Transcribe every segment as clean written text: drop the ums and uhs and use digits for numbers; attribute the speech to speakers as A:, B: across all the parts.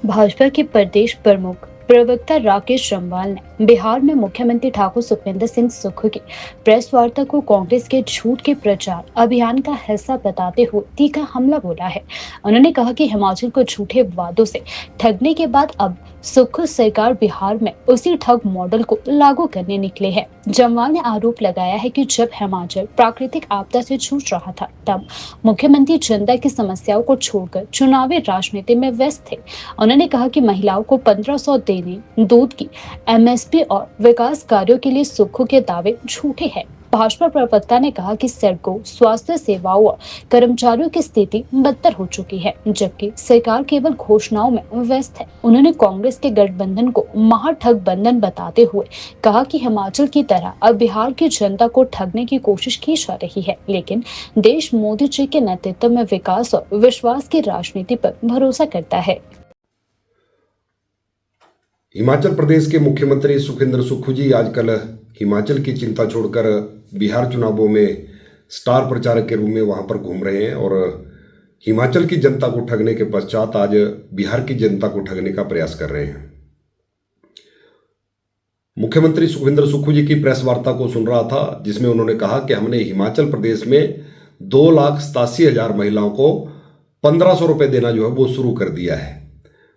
A: भाजपा के प्रदेश प्रमुख प्रवक्ता राकेश जम्वाल ने बिहार में मुख्यमंत्री ठाकुर सुखविंदर सिंह सुक्खू की प्रेस वार्ता को कांग्रेस के झूठ के प्रचार अभियान का हिस्सा बताते हुए तीखा हमला बोला है। उन्होंने कहा कि हिमाचल को झूठे वादों से ठगने के बाद अब सुक्खू सरकार बिहार में उसी ठग मॉडल को लागू करने निकले हैं। जम्वाल ने आरोप लगाया है कि जब हिमाचल प्राकृतिक आपदा से जूझ रहा था तब मुख्यमंत्री जनता की समस्याओं को छोड़कर चुनावी राजनीति में व्यस्त थे। उन्होंने कहा कि महिलाओं को 1500 देने, दूध की एमएसपी और विकास कार्यों के लिए सुक्खू के दावे झूठे हैं। भाजपा प्रवक्ता ने कहा कि सड़कों, स्वास्थ्य सेवाओं और कर्मचारियों की स्थिति बदतर हो चुकी है, जबकि सरकार केवल घोषणाओं में व्यस्त है। उन्होंने कांग्रेस के गठबंधन को महाठगबंधन बताते हुए कहा कि हिमाचल की तरह अब बिहार की जनता को ठगने की कोशिश की जा रही है, लेकिन देश मोदी जी के नेतृत्व में विकास और विश्वास की राजनीति पर भरोसा करता है।
B: हिमाचल प्रदेश के मुख्यमंत्री सुखविंदर सुक्खू जी आजकल हिमाचल की चिंता छोड़कर बिहार चुनावों में स्टार प्रचारक के रूप में वहां पर घूम रहे हैं और हिमाचल की जनता को ठगने के पश्चात आज बिहार की जनता को ठगने का प्रयास कर रहे हैं। मुख्यमंत्री सुखविंदर सुक्खू जी की प्रेस वार्ता को सुन रहा था, जिसमें उन्होंने कहा कि हमने हिमाचल प्रदेश में 2,87,000 महिलाओं को 1,500 रुपये देना जो है वो शुरू कर दिया है।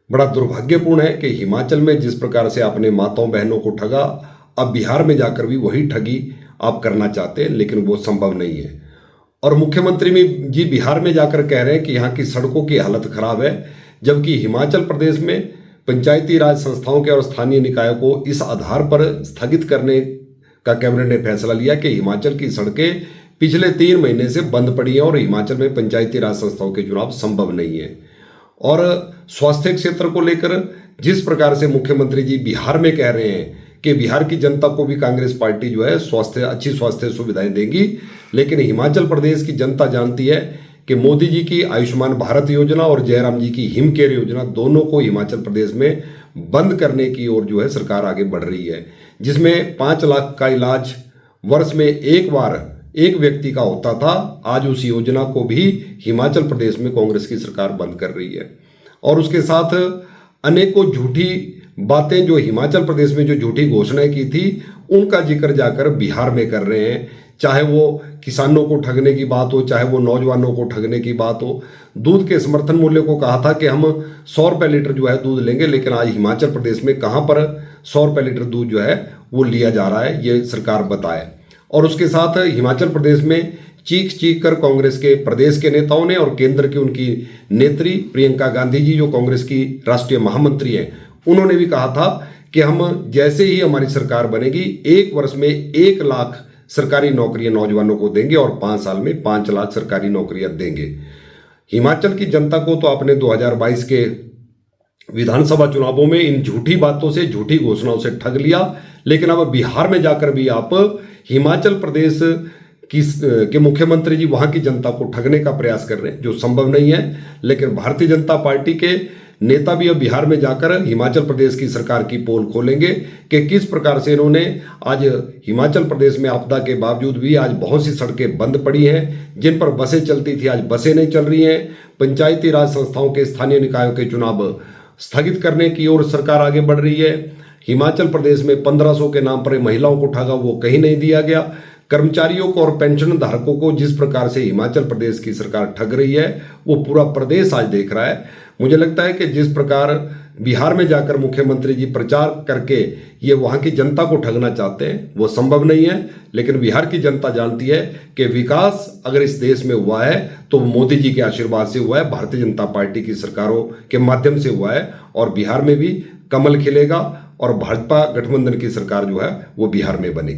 B: बड़ा दुर्भाग्यपूर्ण है कि हिमाचल में जिस प्रकार से आपने माताओं बहनों को ठगा, अब बिहार में जाकर भी वही ठगी आप करना चाहते हैं, लेकिन वो संभव नहीं है। और मुख्यमंत्री जी बिहार में जाकर कह रहे हैं कि यहाँ की सड़कों की हालत खराब है, जबकि हिमाचल प्रदेश में पंचायती राज संस्थाओं के और स्थानीय निकायों को इस आधार पर स्थगित करने का कैबिनेट ने फैसला लिया कि हिमाचल की सड़कें पिछले 3 महीने से बंद पड़ी हैं और हिमाचल में पंचायती राज संस्थाओं के चुनाव संभव नहीं है। और स्वास्थ्य क्षेत्र को लेकर जिस प्रकार से मुख्यमंत्री जी बिहार में कह रहे हैं कि बिहार की जनता को भी कांग्रेस पार्टी जो है अच्छी स्वास्थ्य सुविधाएं देगी, लेकिन हिमाचल प्रदेश की जनता जानती है कि मोदी जी की आयुष्मान भारत योजना और जयराम जी की हिम केयर योजना दोनों को हिमाचल प्रदेश में बंद करने की ओर जो है सरकार आगे बढ़ रही है, जिसमें 5 लाख का इलाज वर्ष में एक बार एक व्यक्ति का होता था। आज उस योजना को भी हिमाचल प्रदेश में कांग्रेस की सरकार बंद कर रही है और उसके साथ अनेकों झूठी बातें जो हिमाचल प्रदेश में जो झूठी घोषणाएं की थी उनका जिक्र जाकर बिहार में कर रहे हैं। चाहे वो किसानों को ठगने की बात हो, चाहे वो नौजवानों को ठगने की बात हो। दूध के समर्थन मूल्य को कहा था कि हम 100 रुपये लीटर जो है दूध लेंगे, लेकिन आज हिमाचल प्रदेश में कहाँ पर 100 रुपये लीटर दूध जो है वो लिया जा रहा है, ये सरकार बताए। और उसके साथ हिमाचल प्रदेश में चीख चीख कर कांग्रेस के प्रदेश के नेताओं ने और केंद्र की उनकी नेत्री प्रियंका गांधी जी जो कांग्रेस की राष्ट्रीय महामंत्री हैं, उन्होंने भी कहा था कि हम जैसे ही हमारी सरकार बनेगी 1 वर्ष में 1 लाख सरकारी नौकरियां नौजवानों को देंगे और 5 साल में 5 लाख सरकारी नौकरियां देंगे। हिमाचल की जनता को तो आपने 2022 के विधानसभा चुनावों में इन झूठी बातों से, झूठी घोषणाओं से ठग लिया, लेकिन अब बिहार में जाकर भी आप हिमाचल प्रदेश के मुख्यमंत्री जी वहां की जनता को ठगने का प्रयास कर रहे हैं, जो संभव नहीं है। लेकिन भारतीय जनता पार्टी के नेता भी अब बिहार में जाकर हिमाचल प्रदेश की सरकार की पोल खोलेंगे कि किस प्रकार से इन्होंने आज हिमाचल प्रदेश में आपदा के बावजूद भी आज बहुत सी सड़कें बंद पड़ी हैं, जिन पर बसें चलती थी आज बसें नहीं चल रही हैं। पंचायती राज संस्थाओं के स्थानीय निकायों के चुनाव स्थगित करने की ओर सरकार आगे बढ़ रही है। हिमाचल प्रदेश में 1500 के नाम पर महिलाओं को ठगा, वो कहीं नहीं दिया गया। कर्मचारियों को और पेंशन धारकों को जिस प्रकार से हिमाचल प्रदेश की सरकार ठग रही है वो पूरा प्रदेश आज देख रहा है। मुझे लगता है कि जिस प्रकार बिहार में जाकर मुख्यमंत्री जी प्रचार करके ये वहाँ की जनता को ठगना चाहते हैं वो संभव नहीं है, लेकिन बिहार की जनता जानती है कि विकास अगर इस देश में हुआ है तो मोदी जी के आशीर्वाद से हुआ है, भारतीय जनता पार्टी की सरकारों के माध्यम से हुआ है और बिहार में भी कमल खिलेगा और भाजपा गठबंधन की सरकार जो है वो बिहार में बनेगी।